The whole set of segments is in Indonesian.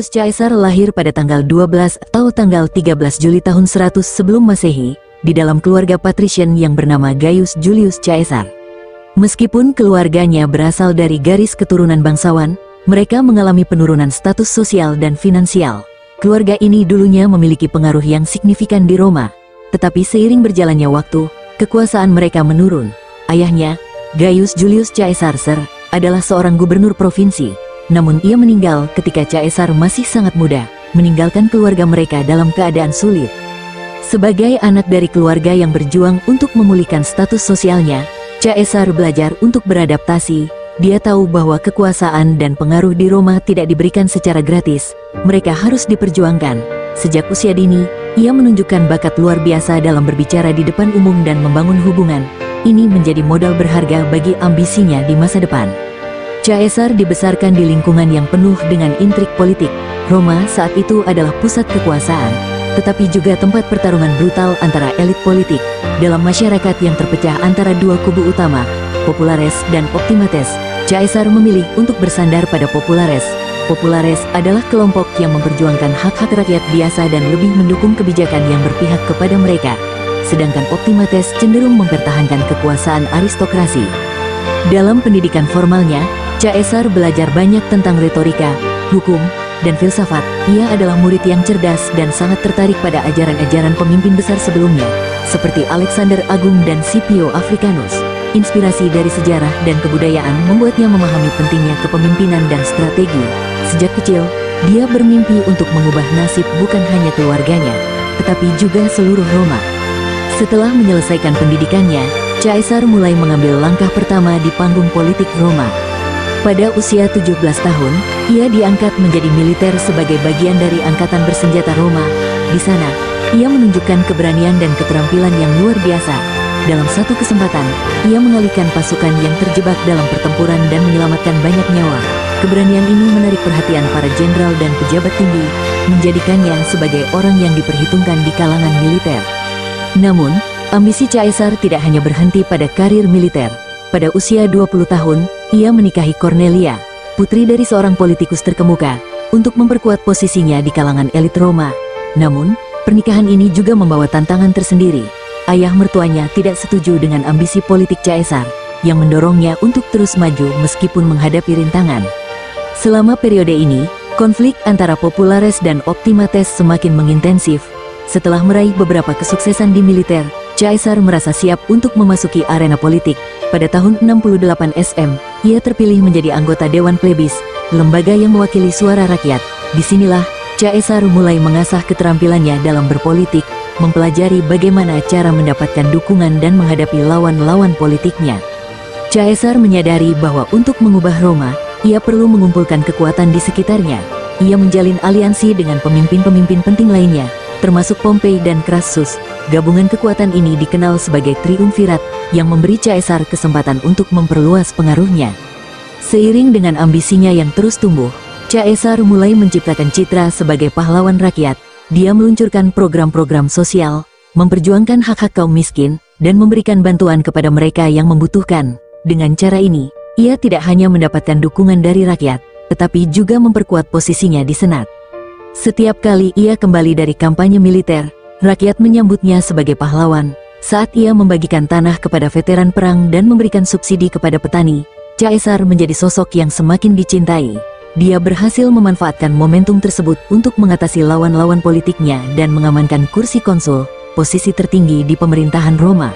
Julius Caesar lahir pada tanggal 12 atau tanggal 13 Juli tahun 100 sebelum Masehi, di dalam keluarga patrician yang bernama Gaius Julius Caesar. Meskipun keluarganya berasal dari garis keturunan bangsawan, mereka mengalami penurunan status sosial dan finansial. Keluarga ini dulunya memiliki pengaruh yang signifikan di Roma, tetapi seiring berjalannya waktu, kekuasaan mereka menurun. Ayahnya, Gaius Julius Caesar Ser, adalah seorang gubernur provinsi, namun ia meninggal ketika Caesar masih sangat muda, meninggalkan keluarga mereka dalam keadaan sulit. Sebagai anak dari keluarga yang berjuang untuk memulihkan status sosialnya, Caesar belajar untuk beradaptasi. Dia tahu bahwa kekuasaan dan pengaruh di Roma tidak diberikan secara gratis, mereka harus diperjuangkan. Sejak usia dini, ia menunjukkan bakat luar biasa dalam berbicara di depan umum dan membangun hubungan. Ini menjadi modal berharga bagi ambisinya di masa depan. Caesar dibesarkan di lingkungan yang penuh dengan intrik politik. Roma saat itu adalah pusat kekuasaan, tetapi juga tempat pertarungan brutal antara elit politik. Dalam masyarakat yang terpecah antara dua kubu utama, Populares dan Optimates, Caesar memilih untuk bersandar pada Populares. Populares adalah kelompok yang memperjuangkan hak-hak rakyat biasa dan lebih mendukung kebijakan yang berpihak kepada mereka. Sedangkan Optimates cenderung mempertahankan kekuasaan aristokrasi. Dalam pendidikan formalnya, Caesar belajar banyak tentang retorika, hukum, dan filsafat. Ia adalah murid yang cerdas dan sangat tertarik pada ajaran-ajaran pemimpin besar sebelumnya, seperti Alexander Agung dan Scipio Africanus. Inspirasi dari sejarah dan kebudayaan membuatnya memahami pentingnya kepemimpinan dan strategi. Sejak kecil, dia bermimpi untuk mengubah nasib bukan hanya keluarganya, tetapi juga seluruh Roma. Setelah menyelesaikan pendidikannya, Caesar mulai mengambil langkah pertama di panggung politik Roma. Pada usia 17 tahun, ia diangkat menjadi militer sebagai bagian dari angkatan bersenjata Roma. Di sana, ia menunjukkan keberanian dan keterampilan yang luar biasa. Dalam satu kesempatan, ia mengalihkan pasukan yang terjebak dalam pertempuran dan menyelamatkan banyak nyawa. Keberanian ini menarik perhatian para jenderal dan pejabat tinggi, menjadikannya sebagai orang yang diperhitungkan di kalangan militer. Namun, ambisi Caesar tidak hanya berhenti pada karir militer. Pada usia 20 tahun, ia menikahi Cornelia, putri dari seorang politikus terkemuka, untuk memperkuat posisinya di kalangan elit Roma. Namun, pernikahan ini juga membawa tantangan tersendiri. Ayah mertuanya tidak setuju dengan ambisi politik Caesar, yang mendorongnya untuk terus maju meskipun menghadapi rintangan. Selama periode ini, konflik antara Populares dan Optimates semakin mengintensif. Setelah meraih beberapa kesuksesan di militer, Caesar merasa siap untuk memasuki arena politik. Pada tahun 68 SM, ia terpilih menjadi anggota Dewan Plebis, lembaga yang mewakili suara rakyat. Disinilah, Caesar mulai mengasah keterampilannya dalam berpolitik, mempelajari bagaimana cara mendapatkan dukungan dan menghadapi lawan-lawan politiknya. Caesar menyadari bahwa untuk mengubah Roma, ia perlu mengumpulkan kekuatan di sekitarnya. Ia menjalin aliansi dengan pemimpin-pemimpin penting lainnya, termasuk Pompei dan Crassus. Gabungan kekuatan ini dikenal sebagai triumvirat, yang memberi Caesar kesempatan untuk memperluas pengaruhnya. Seiring dengan ambisinya yang terus tumbuh, Caesar mulai menciptakan citra sebagai pahlawan rakyat. Dia meluncurkan program-program sosial, memperjuangkan hak-hak kaum miskin, dan memberikan bantuan kepada mereka yang membutuhkan. Dengan cara ini, ia tidak hanya mendapatkan dukungan dari rakyat, tetapi juga memperkuat posisinya di Senat. Setiap kali ia kembali dari kampanye militer, rakyat menyambutnya sebagai pahlawan. Saat ia membagikan tanah kepada veteran perang dan memberikan subsidi kepada petani, Caesar menjadi sosok yang semakin dicintai. Dia berhasil memanfaatkan momentum tersebut untuk mengatasi lawan-lawan politiknya dan mengamankan kursi konsul, posisi tertinggi di pemerintahan Roma.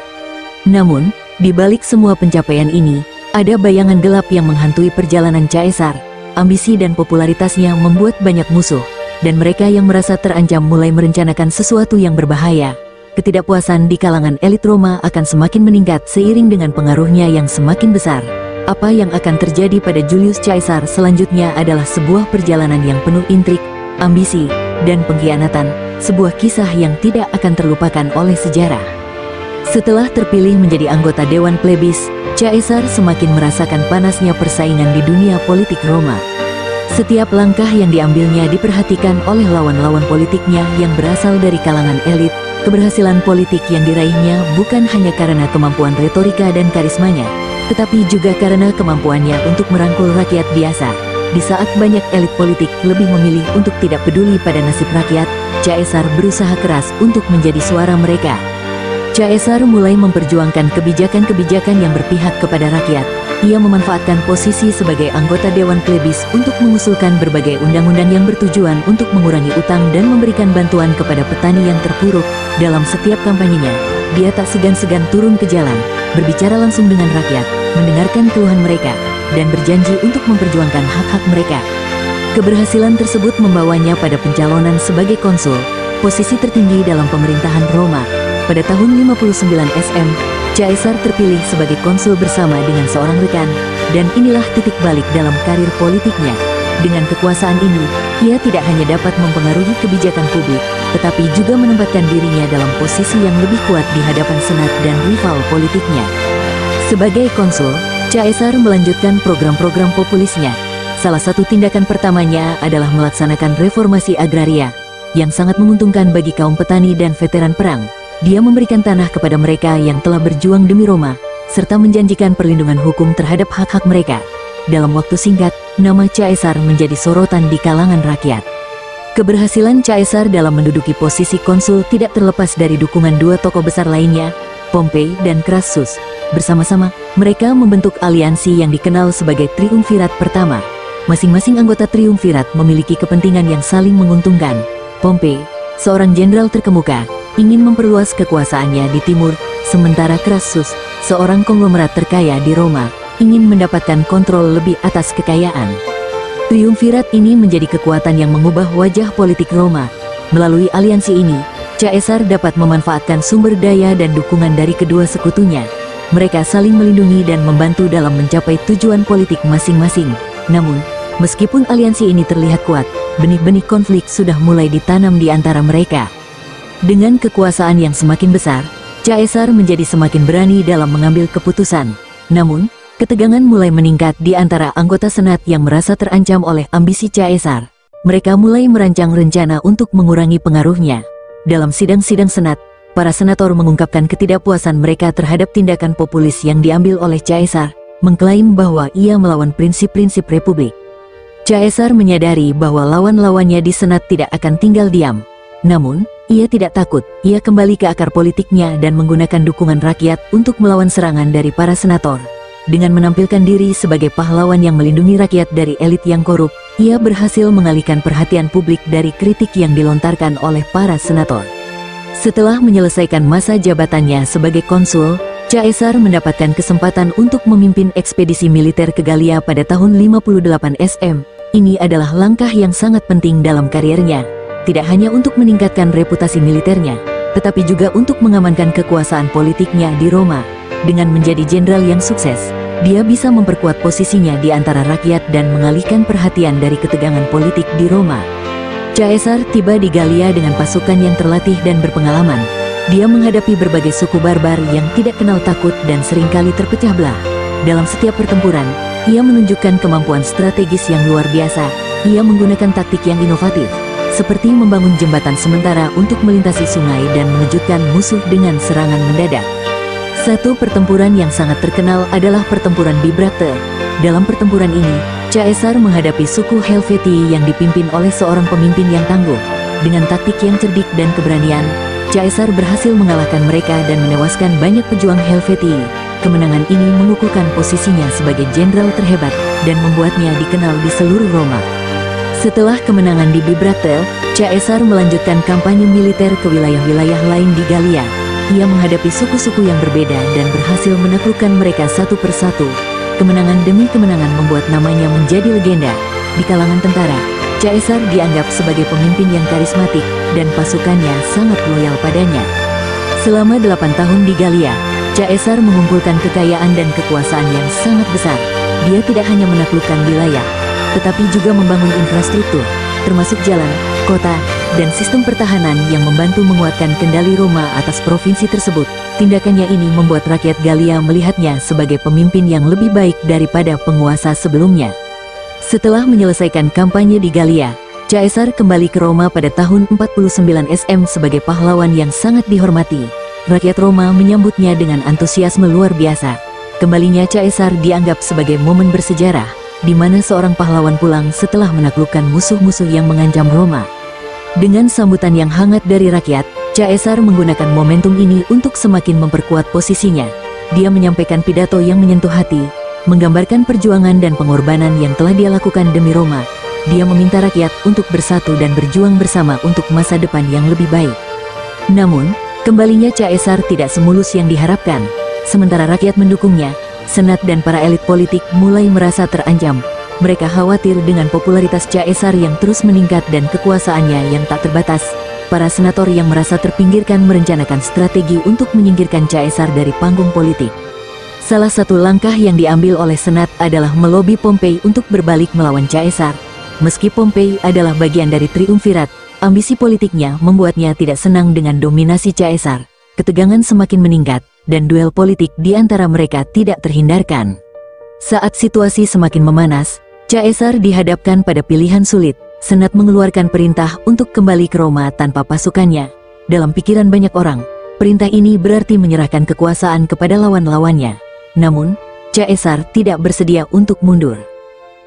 Namun, di balik semua pencapaian ini, ada bayangan gelap yang menghantui perjalanan Caesar. Ambisi dan popularitasnya membuat banyak musuh, dan mereka yang merasa terancam mulai merencanakan sesuatu yang berbahaya. Ketidakpuasan di kalangan elit Roma akan semakin meningkat seiring dengan pengaruhnya yang semakin besar. Apa yang akan terjadi pada Julius Caesar selanjutnya adalah sebuah perjalanan yang penuh intrik, ambisi, dan pengkhianatan, sebuah kisah yang tidak akan terlupakan oleh sejarah. Setelah terpilih menjadi anggota Dewan Plebis, Caesar semakin merasakan panasnya persaingan di dunia politik Roma. Setiap langkah yang diambilnya diperhatikan oleh lawan-lawan politiknya yang berasal dari kalangan elit. Keberhasilan politik yang diraihnya bukan hanya karena kemampuan retorika dan karismanya, tetapi juga karena kemampuannya untuk merangkul rakyat biasa. Di saat banyak elit politik lebih memilih untuk tidak peduli pada nasib rakyat, Caesar berusaha keras untuk menjadi suara mereka. Caesar mulai memperjuangkan kebijakan-kebijakan yang berpihak kepada rakyat. Ia memanfaatkan posisi sebagai anggota Dewan Plebis untuk mengusulkan berbagai undang-undang yang bertujuan untuk mengurangi utang dan memberikan bantuan kepada petani yang terpuruk. Dalam setiap kampanyenya, dia tak segan-segan turun ke jalan, berbicara langsung dengan rakyat, mendengarkan keluhan mereka, dan berjanji untuk memperjuangkan hak-hak mereka. Keberhasilan tersebut membawanya pada pencalonan sebagai konsul, posisi tertinggi dalam pemerintahan Roma. Pada tahun 59 SM, Caesar terpilih sebagai konsul bersama dengan seorang rekan, dan inilah titik balik dalam karir politiknya. Dengan kekuasaan ini, ia tidak hanya dapat mempengaruhi kebijakan publik, tetapi juga menempatkan dirinya dalam posisi yang lebih kuat di hadapan senat dan rival politiknya. Sebagai konsul, Caesar melanjutkan program-program populisnya. Salah satu tindakan pertamanya adalah melaksanakan reformasi agraria, yang sangat menguntungkan bagi kaum petani dan veteran perang. Dia memberikan tanah kepada mereka yang telah berjuang demi Roma, serta menjanjikan perlindungan hukum terhadap hak-hak mereka. Dalam waktu singkat, nama Caesar menjadi sorotan di kalangan rakyat. Keberhasilan Caesar dalam menduduki posisi konsul tidak terlepas dari dukungan dua tokoh besar lainnya, Pompei dan Crassus. Bersama-sama, mereka membentuk aliansi yang dikenal sebagai Triumvirat pertama. Masing-masing anggota Triumvirat memiliki kepentingan yang saling menguntungkan. Pompei, seorang jenderal terkemuka, ingin memperluas kekuasaannya di timur, sementara Crassus, seorang konglomerat terkaya di Roma, ingin mendapatkan kontrol lebih atas kekayaan. Triumvirat ini menjadi kekuatan yang mengubah wajah politik Roma. Melalui aliansi ini, Caesar dapat memanfaatkan sumber daya dan dukungan dari kedua sekutunya. Mereka saling melindungi dan membantu dalam mencapai tujuan politik masing-masing. Namun, meskipun aliansi ini terlihat kuat, benih-benih konflik sudah mulai ditanam di antara mereka. Dengan kekuasaan yang semakin besar, Caesar menjadi semakin berani dalam mengambil keputusan. Namun, ketegangan mulai meningkat di antara anggota senat yang merasa terancam oleh ambisi Caesar. Mereka mulai merancang rencana untuk mengurangi pengaruhnya. Dalam sidang-sidang senat, para senator mengungkapkan ketidakpuasan mereka terhadap tindakan populis yang diambil oleh Caesar, mengklaim bahwa ia melawan prinsip-prinsip republik. Caesar menyadari bahwa lawan-lawannya di senat tidak akan tinggal diam. Namun, ia tidak takut. Ia kembali ke akar politiknya dan menggunakan dukungan rakyat untuk melawan serangan dari para senator. Dengan menampilkan diri sebagai pahlawan yang melindungi rakyat dari elit yang korup, ia berhasil mengalihkan perhatian publik dari kritik yang dilontarkan oleh para senator. Setelah menyelesaikan masa jabatannya sebagai konsul, Caesar mendapatkan kesempatan untuk memimpin ekspedisi militer ke Gallia pada tahun 58 SM. Ini adalah langkah yang sangat penting dalam karirnya. Tidak hanya untuk meningkatkan reputasi militernya, tetapi juga untuk mengamankan kekuasaan politiknya di Roma. Dengan menjadi jenderal yang sukses, dia bisa memperkuat posisinya di antara rakyat dan mengalihkan perhatian dari ketegangan politik di Roma. Caesar tiba di Gallia dengan pasukan yang terlatih dan berpengalaman. Dia menghadapi berbagai suku barbar yang tidak kenal takut dan seringkali terpecah belah. Dalam setiap pertempuran, ia menunjukkan kemampuan strategis yang luar biasa. Ia menggunakan taktik yang inovatif, seperti membangun jembatan sementara untuk melintasi sungai dan mengejutkan musuh dengan serangan mendadak. Satu pertempuran yang sangat terkenal adalah pertempuran Bibracte. Dalam pertempuran ini, Caesar menghadapi suku Helvetii yang dipimpin oleh seorang pemimpin yang tangguh. Dengan taktik yang cerdik dan keberanian, Caesar berhasil mengalahkan mereka dan menewaskan banyak pejuang Helvetii. Kemenangan ini mengukuhkan posisinya sebagai jenderal terhebat dan membuatnya dikenal di seluruh Roma. Setelah kemenangan di Bibracte, Caesar melanjutkan kampanye militer ke wilayah-wilayah lain di Gallia. Ia menghadapi suku-suku yang berbeda dan berhasil menaklukkan mereka satu persatu. Kemenangan demi kemenangan membuat namanya menjadi legenda. Di kalangan tentara, Caesar dianggap sebagai pemimpin yang karismatik dan pasukannya sangat loyal padanya. Selama 8 tahun di Gallia, Caesar mengumpulkan kekayaan dan kekuasaan yang sangat besar. Dia tidak hanya menaklukkan wilayah, tetapi juga membangun infrastruktur, termasuk jalan, kota, dan sistem pertahanan yang membantu menguatkan kendali Roma atas provinsi tersebut. Tindakannya ini membuat rakyat Gallia melihatnya sebagai pemimpin yang lebih baik daripada penguasa sebelumnya. Setelah menyelesaikan kampanye di Gallia, Caesar kembali ke Roma pada tahun 49 SM sebagai pahlawan yang sangat dihormati. Rakyat Roma menyambutnya dengan antusiasme luar biasa. Kembalinya Caesar dianggap sebagai momen bersejarah. di mana seorang pahlawan pulang setelah menaklukkan musuh-musuh yang mengancam Roma. Dengan sambutan yang hangat dari rakyat, Caesar menggunakan momentum ini untuk semakin memperkuat posisinya. Dia menyampaikan pidato yang menyentuh hati, menggambarkan perjuangan dan pengorbanan yang telah dia lakukan demi Roma. Dia meminta rakyat untuk bersatu dan berjuang bersama untuk masa depan yang lebih baik. Namun, kembalinya Caesar tidak semulus yang diharapkan. Sementara rakyat mendukungnya, Senat dan para elit politik mulai merasa terancam. Mereka khawatir dengan popularitas Caesar yang terus meningkat dan kekuasaannya yang tak terbatas. Para senator yang merasa terpinggirkan merencanakan strategi untuk menyingkirkan Caesar dari panggung politik. Salah satu langkah yang diambil oleh Senat adalah melobi Pompei untuk berbalik melawan Caesar. Meski Pompei adalah bagian dari triumvirat, ambisi politiknya membuatnya tidak senang dengan dominasi Caesar. Ketegangan semakin meningkat, dan duel politik di antara mereka tidak terhindarkan. Saat situasi semakin memanas, Caesar dihadapkan pada pilihan sulit. Senat mengeluarkan perintah untuk kembali ke Roma tanpa pasukannya. Dalam pikiran banyak orang, perintah ini berarti menyerahkan kekuasaan kepada lawan-lawannya. Namun, Caesar tidak bersedia untuk mundur.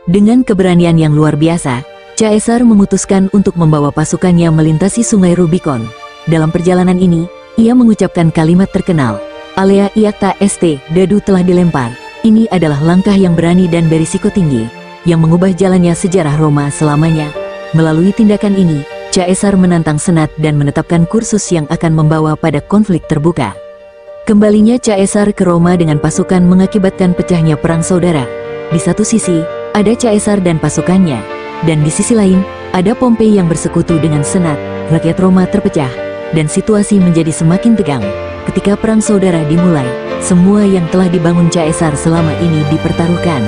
Dengan keberanian yang luar biasa, Caesar memutuskan untuk membawa pasukannya melintasi sungai Rubicon. Dalam perjalanan ini, ia mengucapkan kalimat terkenal, "Alea iacta est, dadu telah dilempar." Ini adalah langkah yang berani dan berisiko tinggi, yang mengubah jalannya sejarah Roma selamanya. Melalui tindakan ini, Caesar menantang Senat dan menetapkan kursus yang akan membawa pada konflik terbuka. Kembalinya Caesar ke Roma dengan pasukan mengakibatkan pecahnya perang saudara. Di satu sisi, ada Caesar dan pasukannya, dan di sisi lain, ada Pompei yang bersekutu dengan Senat. Rakyat Roma terpecah, dan situasi menjadi semakin tegang. Ketika perang saudara dimulai, semua yang telah dibangun Caesar selama ini dipertaruhkan.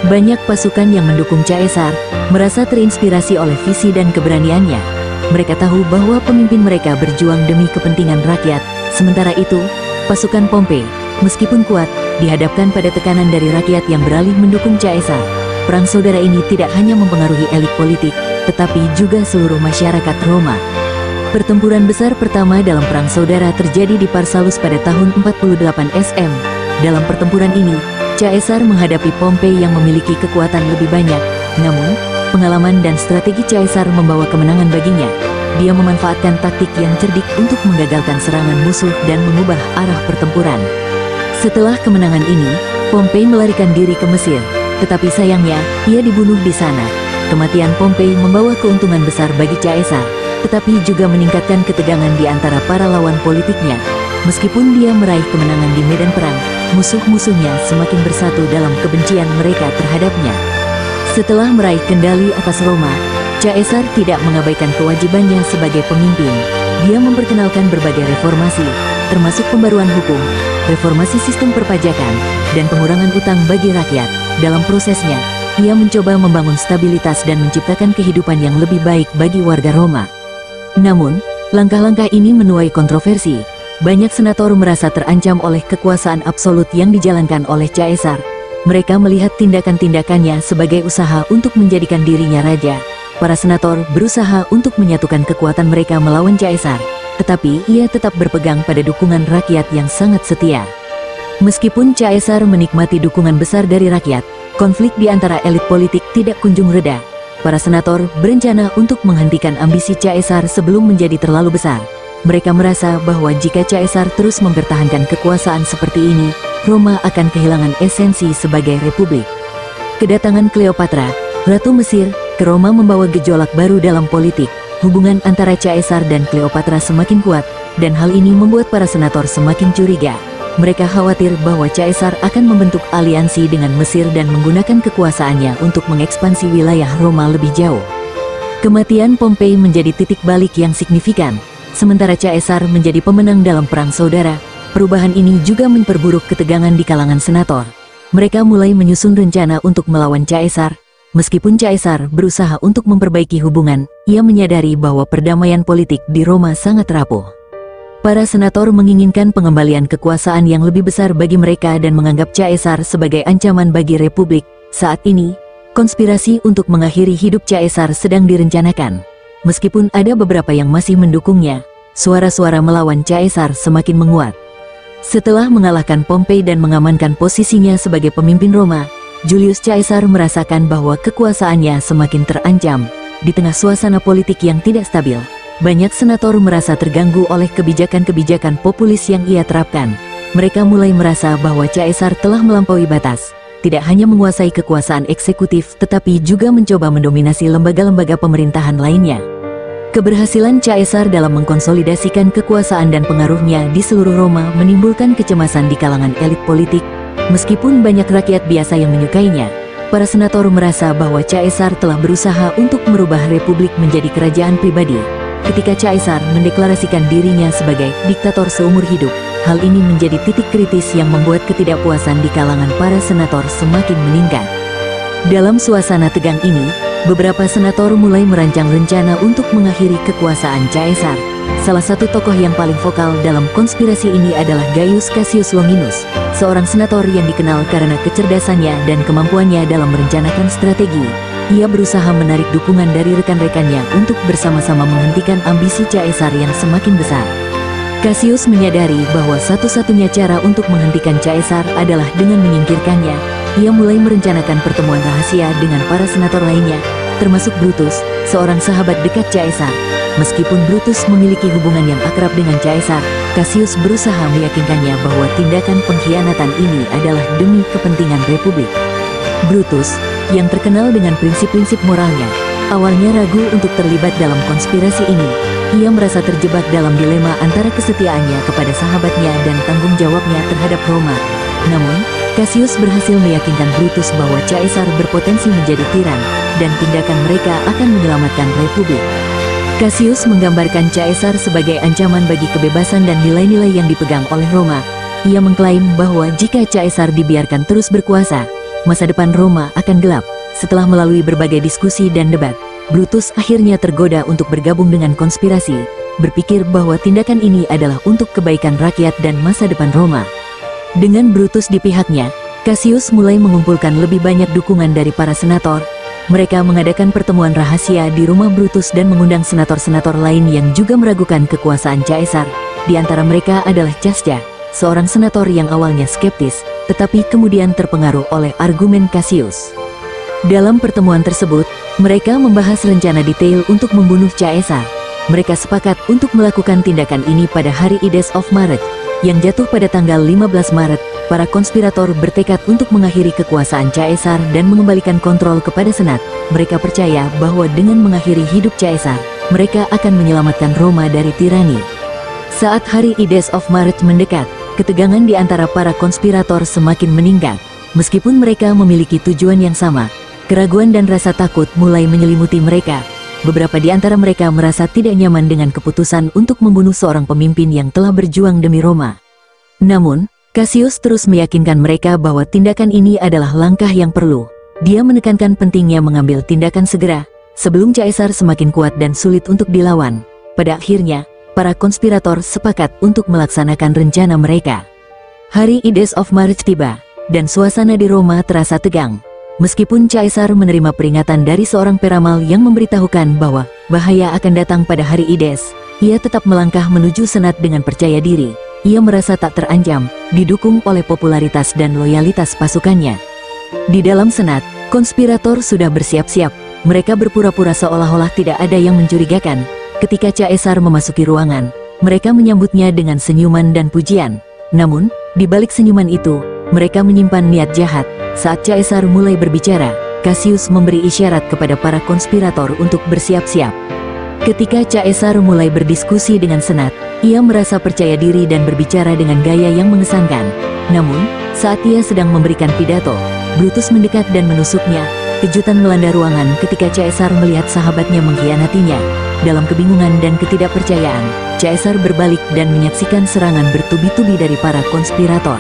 Banyak pasukan yang mendukung Caesar merasa terinspirasi oleh visi dan keberaniannya. Mereka tahu bahwa pemimpin mereka berjuang demi kepentingan rakyat. Sementara itu, pasukan Pompei, meskipun kuat, dihadapkan pada tekanan dari rakyat yang beralih mendukung Caesar. Perang saudara ini tidak hanya mempengaruhi elit politik, tetapi juga seluruh masyarakat Roma. Pertempuran besar pertama dalam perang saudara terjadi di Pharsalus pada tahun 48 SM. Dalam pertempuran ini, Caesar menghadapi Pompei yang memiliki kekuatan lebih banyak. Namun, pengalaman dan strategi Caesar membawa kemenangan baginya. Dia memanfaatkan taktik yang cerdik untuk menggagalkan serangan musuh dan mengubah arah pertempuran. Setelah kemenangan ini, Pompei melarikan diri ke Mesir. Tetapi sayangnya, ia dibunuh di sana. Kematian Pompei membawa keuntungan besar bagi Caesar, tetapi juga meningkatkan ketegangan di antara para lawan politiknya. Meskipun dia meraih kemenangan di medan perang, musuh-musuhnya semakin bersatu dalam kebencian mereka terhadapnya. Setelah meraih kendali atas Roma, Caesar tidak mengabaikan kewajibannya sebagai pemimpin. Dia memperkenalkan berbagai reformasi, termasuk pembaruan hukum, reformasi sistem perpajakan, dan pengurangan utang bagi rakyat. Dalam prosesnya, ia mencoba membangun stabilitas dan menciptakan kehidupan yang lebih baik bagi warga Roma. Namun, langkah-langkah ini menuai kontroversi. Banyak senator merasa terancam oleh kekuasaan absolut yang dijalankan oleh Caesar. Mereka melihat tindakan-tindakannya sebagai usaha untuk menjadikan dirinya raja. Para senator berusaha untuk menyatukan kekuatan mereka melawan Caesar, tetapi ia tetap berpegang pada dukungan rakyat yang sangat setia. Meskipun Caesar menikmati dukungan besar dari rakyat, konflik di antara elit politik tidak kunjung reda. Para senator berencana untuk menghentikan ambisi Caesar sebelum menjadi terlalu besar. Mereka merasa bahwa jika Caesar terus mempertahankan kekuasaan seperti ini, Roma akan kehilangan esensi sebagai republik. Kedatangan Cleopatra, Ratu Mesir, ke Roma membawa gejolak baru dalam politik. Hubungan antara Caesar dan Cleopatra semakin kuat, dan hal ini membuat para senator semakin curiga. Mereka khawatir bahwa Caesar akan membentuk aliansi dengan Mesir dan menggunakan kekuasaannya untuk mengekspansi wilayah Roma lebih jauh. Kematian Pompei menjadi titik balik yang signifikan. Sementara Caesar menjadi pemenang dalam perang saudara, perubahan ini juga memperburuk ketegangan di kalangan senator. Mereka mulai menyusun rencana untuk melawan Caesar. Meskipun Caesar berusaha untuk memperbaiki hubungan, ia menyadari bahwa perdamaian politik di Roma sangat rapuh. Para senator menginginkan pengembalian kekuasaan yang lebih besar bagi mereka dan menganggap Caesar sebagai ancaman bagi republik. Saat ini, konspirasi untuk mengakhiri hidup Caesar sedang direncanakan. Meskipun ada beberapa yang masih mendukungnya, suara-suara melawan Caesar semakin menguat. Setelah mengalahkan Pompei dan mengamankan posisinya sebagai pemimpin Roma, Julius Caesar merasakan bahwa kekuasaannya semakin terancam. Di tengah suasana politik yang tidak stabil, banyak senator merasa terganggu oleh kebijakan-kebijakan populis yang ia terapkan. Mereka mulai merasa bahwa Caesar telah melampaui batas, tidak hanya menguasai kekuasaan eksekutif tetapi juga mencoba mendominasi lembaga-lembaga pemerintahan lainnya. Keberhasilan Caesar dalam mengkonsolidasikan kekuasaan dan pengaruhnya di seluruh Roma menimbulkan kecemasan di kalangan elit politik. Meskipun banyak rakyat biasa yang menyukainya, para senator merasa bahwa Caesar telah berusaha untuk merubah republik menjadi kerajaan pribadi. Ketika Caesar mendeklarasikan dirinya sebagai diktator seumur hidup, hal ini menjadi titik kritis yang membuat ketidakpuasan di kalangan para senator semakin meningkat. Dalam suasana tegang ini, beberapa senator mulai merancang rencana untuk mengakhiri kekuasaan Caesar. Salah satu tokoh yang paling vokal dalam konspirasi ini adalah Gaius Cassius Longinus, seorang senator yang dikenal karena kecerdasannya dan kemampuannya dalam merencanakan strategi. Ia berusaha menarik dukungan dari rekan-rekannya untuk bersama-sama menghentikan ambisi Caesar yang semakin besar. Cassius menyadari bahwa satu-satunya cara untuk menghentikan Caesar adalah dengan menyingkirkannya. Ia mulai merencanakan pertemuan rahasia dengan para senator lainnya, termasuk Brutus, seorang sahabat dekat Caesar. Meskipun Brutus memiliki hubungan yang akrab dengan Caesar, Cassius berusaha meyakinkannya bahwa tindakan pengkhianatan ini adalah demi kepentingan republik. Brutus, yang terkenal dengan prinsip-prinsip moralnya, awalnya ragu untuk terlibat dalam konspirasi ini. Ia merasa terjebak dalam dilema antara kesetiaannya kepada sahabatnya dan tanggung jawabnya terhadap Roma. Namun, Cassius berhasil meyakinkan Brutus bahwa Caesar berpotensi menjadi tiran, dan tindakan mereka akan menyelamatkan republik. Cassius menggambarkan Caesar sebagai ancaman bagi kebebasan dan nilai-nilai yang dipegang oleh Roma. Ia mengklaim bahwa jika Caesar dibiarkan terus berkuasa, masa depan Roma akan gelap. Setelah melalui berbagai diskusi dan debat, Brutus akhirnya tergoda untuk bergabung dengan konspirasi, berpikir bahwa tindakan ini adalah untuk kebaikan rakyat dan masa depan Roma. Dengan Brutus di pihaknya, Cassius mulai mengumpulkan lebih banyak dukungan dari para senator. Mereka mengadakan pertemuan rahasia di rumah Brutus dan mengundang senator-senator lain yang juga meragukan kekuasaan Caesar. Di antara mereka adalah Casca, seorang senator yang awalnya skeptis, tetapi kemudian terpengaruh oleh argumen Cassius. Dalam pertemuan tersebut, mereka membahas rencana detail untuk membunuh Caesar. Mereka sepakat untuk melakukan tindakan ini pada hari Ides of March, yang jatuh pada tanggal 15 Maret. Para konspirator bertekad untuk mengakhiri kekuasaan Caesar dan mengembalikan kontrol kepada Senat. Mereka percaya bahwa dengan mengakhiri hidup Caesar, mereka akan menyelamatkan Roma dari tirani. Saat hari Ides of March mendekat, ketegangan di antara para konspirator semakin meningkat. Meskipun mereka memiliki tujuan yang sama, keraguan dan rasa takut mulai menyelimuti mereka. Beberapa di antara mereka merasa tidak nyaman dengan keputusan untuk membunuh seorang pemimpin yang telah berjuang demi Roma. Namun, Cassius terus meyakinkan mereka bahwa tindakan ini adalah langkah yang perlu. Dia menekankan pentingnya mengambil tindakan segera, sebelum Caesar semakin kuat dan sulit untuk dilawan. Pada akhirnya, para konspirator sepakat untuk melaksanakan rencana mereka. Hari Ides of March tiba, dan suasana di Roma terasa tegang. Meskipun Caesar menerima peringatan dari seorang peramal yang memberitahukan bahwa bahaya akan datang pada hari Ides, ia tetap melangkah menuju Senat dengan percaya diri. Ia merasa tak terancam, didukung oleh popularitas dan loyalitas pasukannya. Di dalam Senat, konspirator sudah bersiap-siap. Mereka berpura-pura seolah-olah tidak ada yang mencurigakan. Ketika Caesar memasuki ruangan, mereka menyambutnya dengan senyuman dan pujian. Namun, di balik senyuman itu, mereka menyimpan niat jahat. Saat Caesar mulai berbicara, Cassius memberi isyarat kepada para konspirator untuk bersiap-siap. Ketika Caesar mulai berdiskusi dengan Senat, ia merasa percaya diri dan berbicara dengan gaya yang mengesankan. Namun, saat ia sedang memberikan pidato, Brutus mendekat dan menusuknya. Kejutan melanda ruangan ketika Caesar melihat sahabatnya mengkhianatinya. Dalam kebingungan dan ketidakpercayaan, Caesar berbalik dan menyaksikan serangan bertubi-tubi dari para konspirator.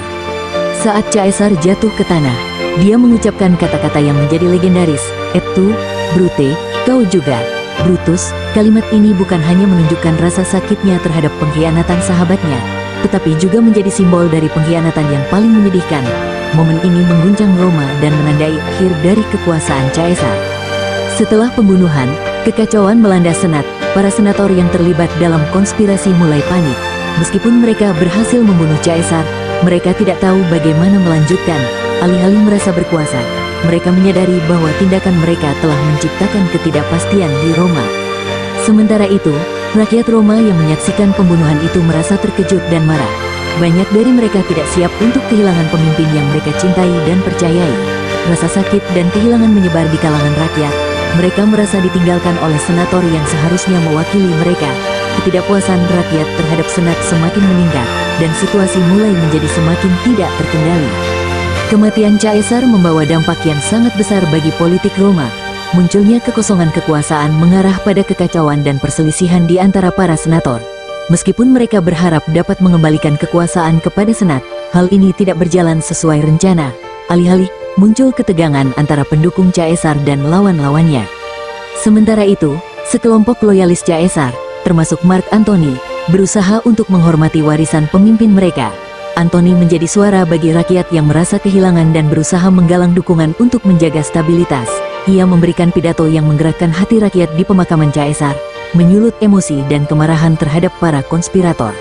Saat Caesar jatuh ke tanah, dia mengucapkan kata-kata yang menjadi legendaris, "Et tu, Brute, kau juga." Brutus, kalimat ini bukan hanya menunjukkan rasa sakitnya terhadap pengkhianatan sahabatnya, tetapi juga menjadi simbol dari pengkhianatan yang paling menyedihkan. Momen ini mengguncang Roma dan menandai akhir dari kekuasaan Caesar. Setelah pembunuhan, kekacauan melanda Senat. Para senator yang terlibat dalam konspirasi mulai panik. Meskipun mereka berhasil membunuh Caesar, mereka tidak tahu bagaimana melanjutkan. Alih-alih merasa berkuasa, mereka menyadari bahwa tindakan mereka telah menciptakan ketidakpastian di Roma. Sementara itu, rakyat Roma yang menyaksikan pembunuhan itu merasa terkejut dan marah. Banyak dari mereka tidak siap untuk kehilangan pemimpin yang mereka cintai dan percayai. Rasa sakit dan kehilangan menyebar di kalangan rakyat. Mereka merasa ditinggalkan oleh senator yang seharusnya mewakili mereka. Ketidakpuasan rakyat terhadap senat semakin meningkat, dan situasi mulai menjadi semakin tidak terkendali. Kematian Caesar membawa dampak yang sangat besar bagi politik Roma. Munculnya kekosongan kekuasaan mengarah pada kekacauan dan perselisihan di antara para senator. Meskipun mereka berharap dapat mengembalikan kekuasaan kepada senat, hal ini tidak berjalan sesuai rencana. Alih-alih, muncul ketegangan antara pendukung Caesar dan lawan-lawannya. Sementara itu, sekelompok loyalis Caesar, termasuk Mark Antony, berusaha untuk menghormati warisan pemimpin mereka. Antony menjadi suara bagi rakyat yang merasa kehilangan dan berusaha menggalang dukungan untuk menjaga stabilitas. Ia memberikan pidato yang menggerakkan hati rakyat di pemakaman Caesar, menyulut emosi dan kemarahan terhadap para konspirator.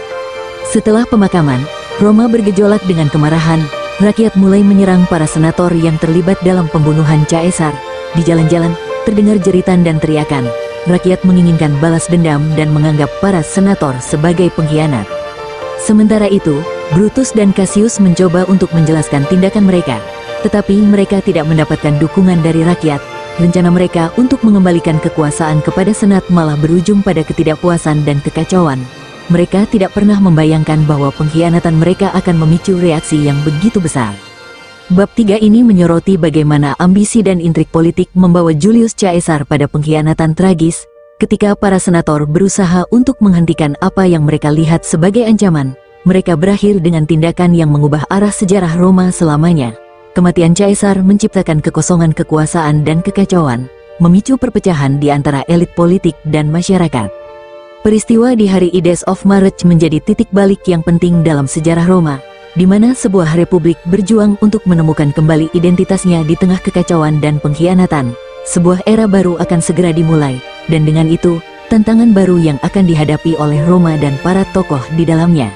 Setelah pemakaman, Roma bergejolak dengan kemarahan. Rakyat mulai menyerang para senator yang terlibat dalam pembunuhan Caesar. Di jalan-jalan, terdengar jeritan dan teriakan. Rakyat menginginkan balas dendam dan menganggap para senator sebagai pengkhianat. Sementara itu, Brutus dan Cassius mencoba untuk menjelaskan tindakan mereka, tetapi mereka tidak mendapatkan dukungan dari rakyat. Rencana mereka untuk mengembalikan kekuasaan kepada senat malah berujung pada ketidakpuasan dan kekacauan. Mereka tidak pernah membayangkan bahwa pengkhianatan mereka akan memicu reaksi yang begitu besar. Bab 3 ini menyoroti bagaimana ambisi dan intrik politik membawa Julius Caesar pada pengkhianatan tragis, ketika para senator berusaha untuk menghentikan apa yang mereka lihat sebagai ancaman. Mereka berakhir dengan tindakan yang mengubah arah sejarah Roma selamanya. Kematian Caesar menciptakan kekosongan kekuasaan dan kekacauan, memicu perpecahan di antara elit politik dan masyarakat. Peristiwa di hari Ides of March menjadi titik balik yang penting dalam sejarah Roma, di mana sebuah republik berjuang untuk menemukan kembali identitasnya di tengah kekacauan dan pengkhianatan. Sebuah era baru akan segera dimulai, dan dengan itu, tantangan baru yang akan dihadapi oleh Roma dan para tokoh di dalamnya.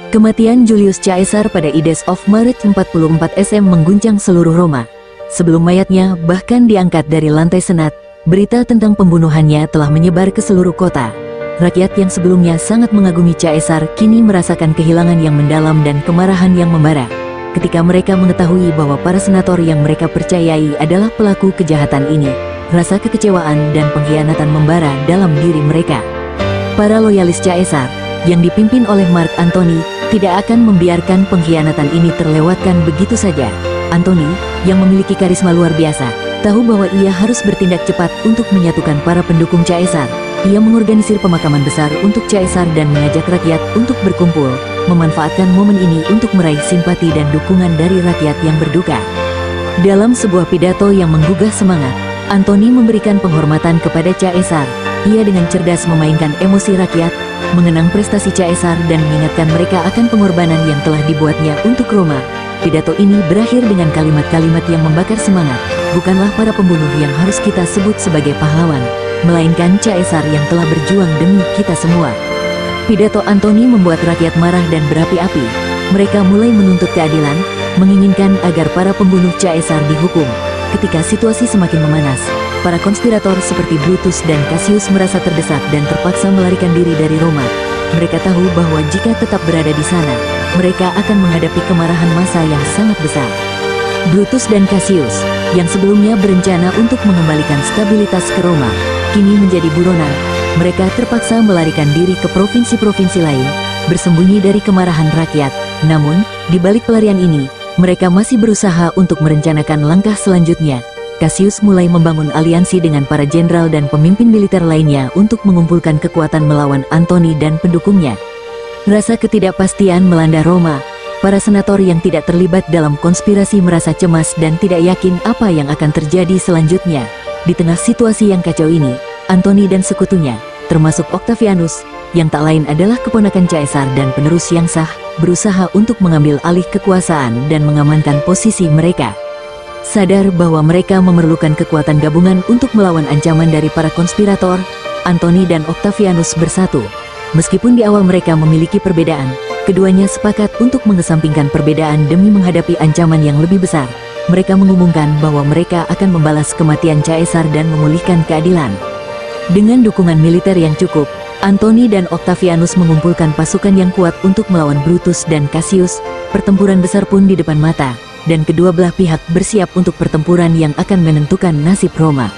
Kematian Julius Caesar pada Ides of March 44 SM mengguncang seluruh Roma. Sebelum mayatnya bahkan diangkat dari lantai senat, berita tentang pembunuhannya telah menyebar ke seluruh kota. Rakyat yang sebelumnya sangat mengagumi Caesar kini merasakan kehilangan yang mendalam dan kemarahan yang membara. Ketika mereka mengetahui bahwa para senator yang mereka percayai adalah pelaku kejahatan ini, rasa kekecewaan dan pengkhianatan membara dalam diri mereka. Para loyalis Caesar, yang dipimpin oleh Mark Antony, tidak akan membiarkan pengkhianatan ini terlewatkan begitu saja. Antony, yang memiliki karisma luar biasa, tahu bahwa ia harus bertindak cepat untuk menyatukan para pendukung Caesar. Ia mengorganisir pemakaman besar untuk Caesar dan mengajak rakyat untuk berkumpul, memanfaatkan momen ini untuk meraih simpati dan dukungan dari rakyat yang berduka. Dalam sebuah pidato yang menggugah semangat, Antony memberikan penghormatan kepada Caesar. Ia dengan cerdas memainkan emosi rakyat, mengenang prestasi Caesar dan mengingatkan mereka akan pengorbanan yang telah dibuatnya untuk Roma. Pidato ini berakhir dengan kalimat-kalimat yang membakar semangat. Bukanlah para pembunuh yang harus kita sebut sebagai pahlawan, melainkan Caesar yang telah berjuang demi kita semua. Pidato Antony membuat rakyat marah dan berapi-api. Mereka mulai menuntut keadilan, menginginkan agar para pembunuh Caesar dihukum. Ketika situasi semakin memanas, para konspirator seperti Brutus dan Cassius merasa terdesak dan terpaksa melarikan diri dari Roma. Mereka tahu bahwa jika tetap berada di sana, mereka akan menghadapi kemarahan massa yang sangat besar. Brutus dan Cassius, yang sebelumnya berencana untuk mengembalikan stabilitas ke Roma, kini menjadi buronan. Mereka terpaksa melarikan diri ke provinsi-provinsi lain, bersembunyi dari kemarahan rakyat. Namun, di balik pelarian ini, mereka masih berusaha untuk merencanakan langkah selanjutnya. Cassius mulai membangun aliansi dengan para jenderal dan pemimpin militer lainnya untuk mengumpulkan kekuatan melawan Antony dan pendukungnya. Rasa ketidakpastian melanda Roma. Para senator yang tidak terlibat dalam konspirasi merasa cemas dan tidak yakin apa yang akan terjadi selanjutnya. Di tengah situasi yang kacau ini, Antony dan sekutunya, termasuk Octavianus, yang tak lain adalah keponakan Caesar dan penerus yang sah, berusaha untuk mengambil alih kekuasaan dan mengamankan posisi mereka. Sadar bahwa mereka memerlukan kekuatan gabungan untuk melawan ancaman dari para konspirator, Antony dan Octavianus bersatu. Meskipun di awal mereka memiliki perbedaan, keduanya sepakat untuk mengesampingkan perbedaan demi menghadapi ancaman yang lebih besar. mereka mengumumkan bahwa mereka akan membalas kematian Caesar dan memulihkan keadilan. Dengan dukungan militer yang cukup, Antony dan Octavianus mengumpulkan pasukan yang kuat untuk melawan Brutus dan Cassius. Pertempuran besar pun di depan mata, dan kedua belah pihak bersiap untuk pertempuran yang akan menentukan nasib Roma.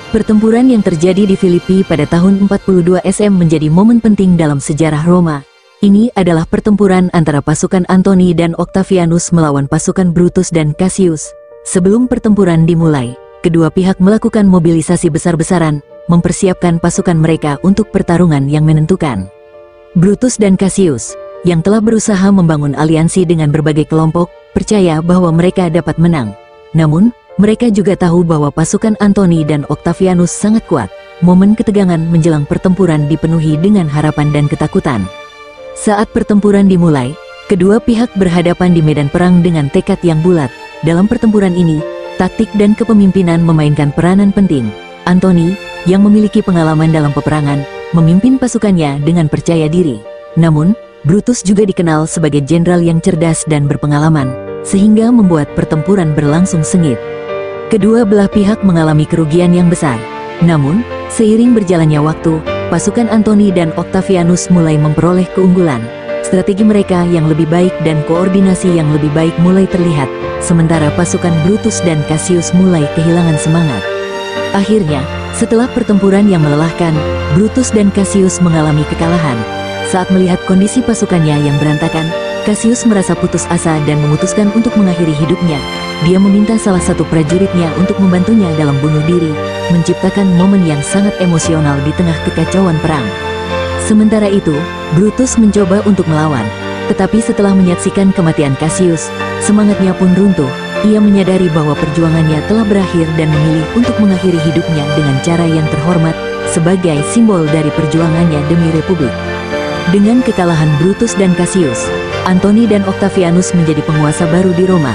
Pertempuran yang terjadi di Filipi pada tahun 42 SM menjadi momen penting dalam sejarah Roma. Ini adalah pertempuran antara pasukan Antony dan Octavianus melawan pasukan Brutus dan Cassius. Sebelum pertempuran dimulai, kedua pihak melakukan mobilisasi besar-besaran, mempersiapkan pasukan mereka untuk pertarungan yang menentukan. Brutus dan Cassius, yang telah berusaha membangun aliansi dengan berbagai kelompok, percaya bahwa mereka dapat menang. Namun, mereka juga tahu bahwa pasukan Antony dan Octavianus sangat kuat. Momen ketegangan menjelang pertempuran dipenuhi dengan harapan dan ketakutan. Saat pertempuran dimulai, kedua pihak berhadapan di medan perang dengan tekad yang bulat. Dalam pertempuran ini, taktik dan kepemimpinan memainkan peranan penting. Antony, yang memiliki pengalaman dalam peperangan, memimpin pasukannya dengan percaya diri. Namun, Brutus juga dikenal sebagai jenderal yang cerdas dan berpengalaman, sehingga membuat pertempuran berlangsung sengit. Kedua belah pihak mengalami kerugian yang besar. Namun, seiring berjalannya waktu, pasukan Antony dan Octavianus mulai memperoleh keunggulan. Strategi mereka yang lebih baik dan koordinasi yang lebih baik mulai terlihat, sementara pasukan Brutus dan Cassius mulai kehilangan semangat. Akhirnya, setelah pertempuran yang melelahkan, Brutus dan Cassius mengalami kekalahan. Saat melihat kondisi pasukannya yang berantakan, Cassius merasa putus asa dan memutuskan untuk mengakhiri hidupnya. Dia meminta salah satu prajuritnya untuk membantunya dalam bunuh diri, menciptakan momen yang sangat emosional di tengah kekacauan perang. Sementara itu, Brutus mencoba untuk melawan, tetapi setelah menyaksikan kematian Cassius, semangatnya pun runtuh. Ia menyadari bahwa perjuangannya telah berakhir dan memilih untuk mengakhiri hidupnya dengan cara yang terhormat, sebagai simbol dari perjuangannya demi Republik. Dengan kekalahan Brutus dan Cassius, Antony dan Octavianus menjadi penguasa baru di Roma.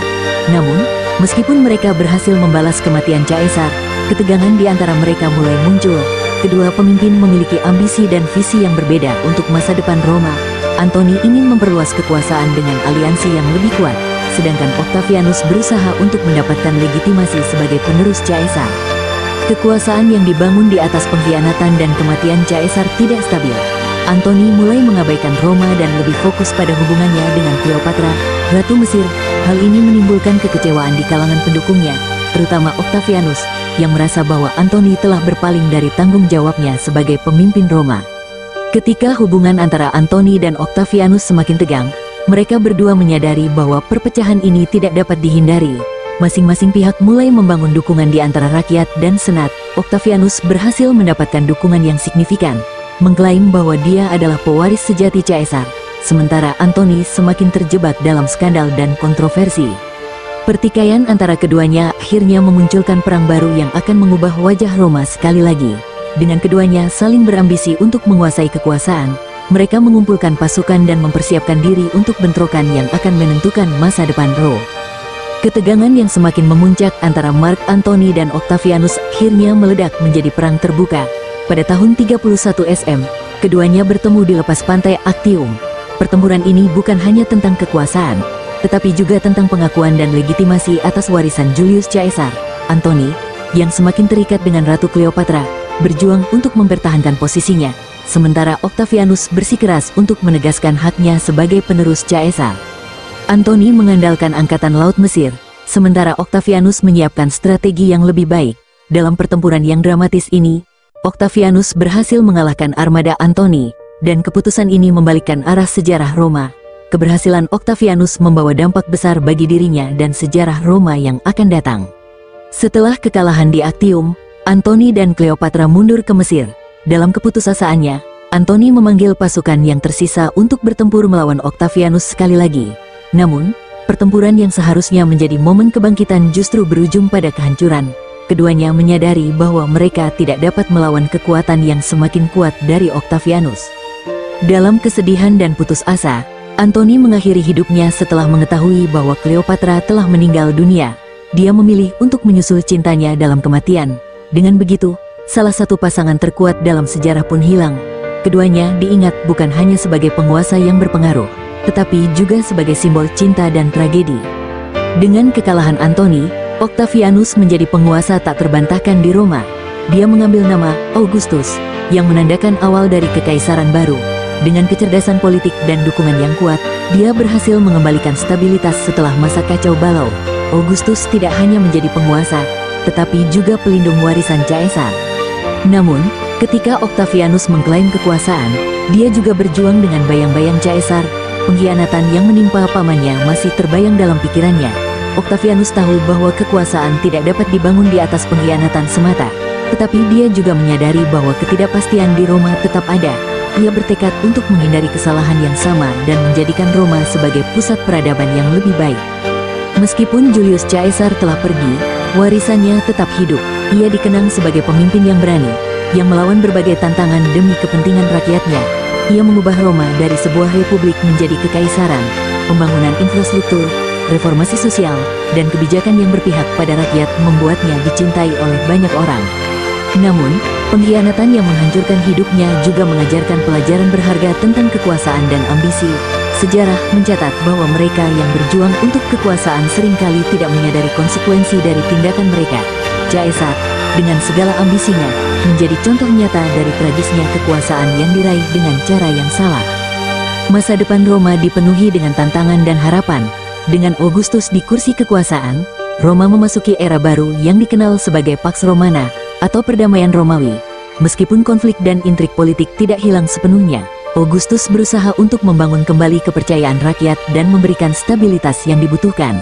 Namun, meskipun mereka berhasil membalas kematian Caesar, ketegangan di antara mereka mulai muncul. Kedua pemimpin memiliki ambisi dan visi yang berbeda untuk masa depan Roma. Antony ingin memperluas kekuasaan dengan aliansi yang lebih kuat, sedangkan Octavianus berusaha untuk mendapatkan legitimasi sebagai penerus Caesar. Kekuasaan yang dibangun di atas pengkhianatan dan kematian Caesar tidak stabil. Antony mulai mengabaikan Roma dan lebih fokus pada hubungannya dengan Cleopatra, Ratu Mesir. Hal ini menimbulkan kekecewaan di kalangan pendukungnya, terutama Octavianus, yang merasa bahwa Antony telah berpaling dari tanggung jawabnya sebagai pemimpin Roma. Ketika hubungan antara Antony dan Octavianus semakin tegang, mereka berdua menyadari bahwa perpecahan ini tidak dapat dihindari. Masing-masing pihak mulai membangun dukungan di antara rakyat dan senat. Octavianus berhasil mendapatkan dukungan yang signifikan, mengklaim bahwa dia adalah pewaris sejati Caesar, sementara Antony semakin terjebak dalam skandal dan kontroversi. Pertikaian antara keduanya akhirnya memunculkan perang baru yang akan mengubah wajah Roma sekali lagi. Dengan keduanya saling berambisi untuk menguasai kekuasaan, mereka mengumpulkan pasukan dan mempersiapkan diri untuk bentrokan yang akan menentukan masa depan Roma. Ketegangan yang semakin memuncak antara Mark Antony dan Octavianus akhirnya meledak menjadi perang terbuka. Pada tahun 31 SM, keduanya bertemu di lepas pantai Actium. Pertempuran ini bukan hanya tentang kekuasaan, tetapi juga tentang pengakuan dan legitimasi atas warisan Julius Caesar. Antony, yang semakin terikat dengan Ratu Cleopatra, berjuang untuk mempertahankan posisinya, sementara Octavianus bersikeras untuk menegaskan haknya sebagai penerus Caesar. Antony mengandalkan angkatan laut Mesir, sementara Octavianus menyiapkan strategi yang lebih baik. Dalam pertempuran yang dramatis ini, Octavianus berhasil mengalahkan armada Antony, dan keputusan ini membalikkan arah sejarah Roma. Keberhasilan Octavianus membawa dampak besar bagi dirinya dan sejarah Roma yang akan datang. Setelah kekalahan di Actium, Antony dan Cleopatra mundur ke Mesir. Dalam keputusasaannya, Antony memanggil pasukan yang tersisa untuk bertempur melawan Octavianus sekali lagi. Namun, pertempuran yang seharusnya menjadi momen kebangkitan justru berujung pada kehancuran. Keduanya menyadari bahwa mereka tidak dapat melawan kekuatan yang semakin kuat dari Octavianus. Dalam kesedihan dan putus asa, Antony mengakhiri hidupnya setelah mengetahui bahwa Cleopatra telah meninggal dunia. Dia memilih untuk menyusul cintanya dalam kematian. Dengan begitu, salah satu pasangan terkuat dalam sejarah pun hilang. Keduanya diingat bukan hanya sebagai penguasa yang berpengaruh, tetapi juga sebagai simbol cinta dan tragedi. Dengan kekalahan Antoni, Octavianus menjadi penguasa tak terbantahkan di Roma. Dia mengambil nama Augustus, yang menandakan awal dari kekaisaran baru. Dengan kecerdasan politik dan dukungan yang kuat, dia berhasil mengembalikan stabilitas setelah masa kacau balau. Augustus tidak hanya menjadi penguasa, tetapi juga pelindung warisan Caesar. Namun, ketika Octavianus mengklaim kekuasaan, dia juga berjuang dengan bayang-bayang Caesar. Pengkhianatan yang menimpa pamannya masih terbayang dalam pikirannya. Octavianus tahu bahwa kekuasaan tidak dapat dibangun di atas pengkhianatan semata. Tetapi dia juga menyadari bahwa ketidakpastian di Roma tetap ada. Ia bertekad untuk menghindari kesalahan yang sama dan menjadikan Roma sebagai pusat peradaban yang lebih baik. Meskipun Julius Caesar telah pergi, warisannya tetap hidup. Ia dikenang sebagai pemimpin yang berani, yang melawan berbagai tantangan demi kepentingan rakyatnya. Ia mengubah Roma dari sebuah republik menjadi kekaisaran. Pembangunan infrastruktur, reformasi sosial, dan kebijakan yang berpihak pada rakyat membuatnya dicintai oleh banyak orang. Namun, pengkhianatan yang menghancurkan hidupnya juga mengajarkan pelajaran berharga tentang kekuasaan dan ambisi. Sejarah mencatat bahwa mereka yang berjuang untuk kekuasaan seringkali tidak menyadari konsekuensi dari tindakan mereka. Caesar, dengan segala ambisinya, menjadi contoh nyata dari tragisnya kekuasaan yang diraih dengan cara yang salah. Masa depan Roma dipenuhi dengan tantangan dan harapan. Dengan Augustus di kursi kekuasaan, Roma memasuki era baru yang dikenal sebagai Pax Romana, atau perdamaian Romawi. Meskipun konflik dan intrik politik tidak hilang sepenuhnya, Augustus berusaha untuk membangun kembali kepercayaan rakyat dan memberikan stabilitas yang dibutuhkan.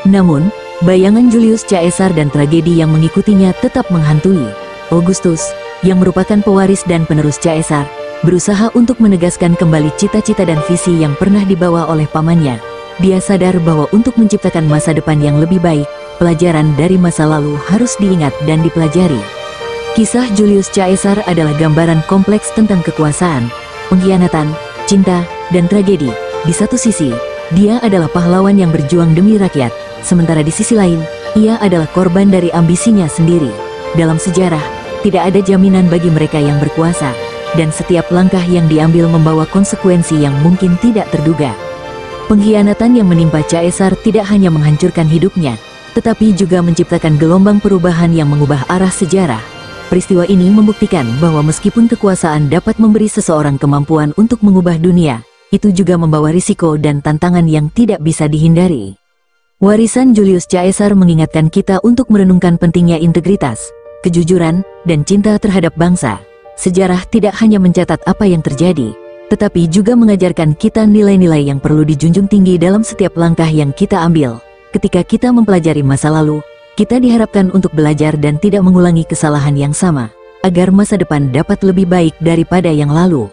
Namun, bayangan Julius Caesar dan tragedi yang mengikutinya tetap menghantui. Augustus, yang merupakan pewaris dan penerus Caesar, berusaha untuk menegaskan kembali cita-cita dan visi yang pernah dibawa oleh pamannya. Dia sadar bahwa untuk menciptakan masa depan yang lebih baik, pelajaran dari masa lalu harus diingat dan dipelajari. Kisah Julius Caesar adalah gambaran kompleks tentang kekuasaan, pengkhianatan, cinta, dan tragedi. Di satu sisi, dia adalah pahlawan yang berjuang demi rakyat, sementara di sisi lain, ia adalah korban dari ambisinya sendiri. Dalam sejarah, tidak ada jaminan bagi mereka yang berkuasa, dan setiap langkah yang diambil membawa konsekuensi yang mungkin tidak terduga. Pengkhianatan yang menimpa Caesar tidak hanya menghancurkan hidupnya, tetapi juga menciptakan gelombang perubahan yang mengubah arah sejarah. Peristiwa ini membuktikan bahwa meskipun kekuasaan dapat memberi seseorang kemampuan untuk mengubah dunia, itu juga membawa risiko dan tantangan yang tidak bisa dihindari. Warisan Julius Caesar mengingatkan kita untuk merenungkan pentingnya integritas, kejujuran, dan cinta terhadap bangsa. Sejarah tidak hanya mencatat apa yang terjadi, tetapi juga mengajarkan kita nilai-nilai yang perlu dijunjung tinggi dalam setiap langkah yang kita ambil. Ketika kita mempelajari masa lalu, kita diharapkan untuk belajar dan tidak mengulangi kesalahan yang sama, agar masa depan dapat lebih baik daripada yang lalu.